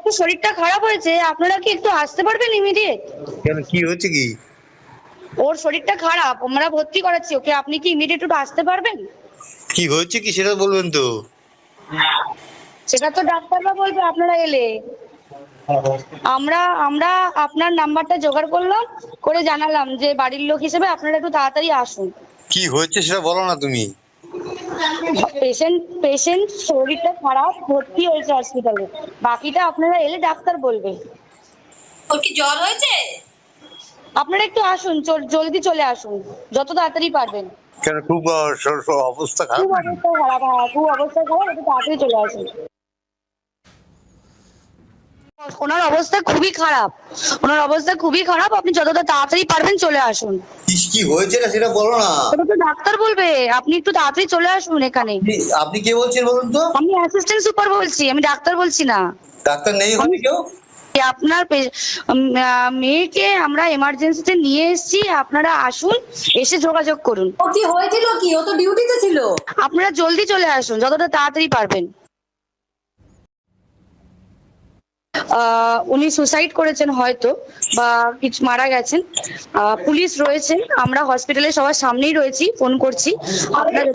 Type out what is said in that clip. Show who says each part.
Speaker 1: একটু শরীরটা খারাপ হয়েছে, আপনারা কি একটু আসতে পারবেন ইমিডিয়েট?
Speaker 2: কেন, কি হচ্ছে কি?
Speaker 1: ওর শরীরটা খারাপ, আমরা ভর্তি করাচ্ছি ওকে, আপনি কি ইমিডিয়েট একটু আসতে পারবেন?
Speaker 2: কি হচ্ছে কি সেটা বলবেন তো?
Speaker 1: সেটা তো ডাক্তাররা বলবে আপনারা এলে। আমরা আমরা আপনার নাম্বারটা জোগাড় করলাম, করে জানালাম যে বাড়ির লোক হিসেবে আপনারা একটু তাড়াতাড়ি আসুন।
Speaker 2: কি হচ্ছে সেটা বলো না তুমি।
Speaker 1: পেশেন্ট পেশেন্ট শরীরটা খারাপ, ভর্তি হয়েছে হসপিটালে, বাকিটা আপনারা এলে ডাক্তার বলবে।
Speaker 3: ওর কি জ্বর হয়েছে?
Speaker 1: আপনারা একটু আসুন, জলদি চলে আসুন, যত তাড়াতাড়ি পারবেন।
Speaker 2: কেন, খুব অবস্থা
Speaker 1: খুব
Speaker 2: খারাপ নাকি?
Speaker 1: অবস্থা খারাপ, হ্যাঁ খুব অবস্থা খারাপ, একটু তাড়াতাড়ি চলে আসুন। ওনার অবস্থা খুবই খারাপ, ওনার অবস্থা খুবই খারাপ, আপনি যতটা তাড়াতাড়ি পারবেন চলে আসুন।
Speaker 2: কি হয়েছে না সেটা বলো না।
Speaker 1: ওটা তো ডাক্তার বলবে, আপনি একটু তাড়াতাড়ি চলে আসুন এখানে।
Speaker 2: আপনি কে বলছেন বলুন তো?
Speaker 1: আমি অ্যাসিস্ট্যান্ট সুপার বলছি, আমি ডাক্তার বলছি না।
Speaker 2: ডাক্তার নেই ওখানে কেউ?
Speaker 1: আপনার মেয়েকে আমরা এমার্জেন্সিতে নিয়ে এসেছি, আপনারা আসুন, এসে যোগাযোগ করুন।
Speaker 3: ও কি হয়েছিল কি? ও তো ডিউটিতে ছিল।
Speaker 1: আপনারা জলদি চলে আসুন, যতটা তাড়াতাড়ি পারবেন। উনি সুসাইড করেছেন হয়তো, বা কিছু মারা গেছেন। পুলিশ রয়েছে, আমরা হসপিটালে সবার সামনেই রয়েছি, ফোন করছি। আপনারা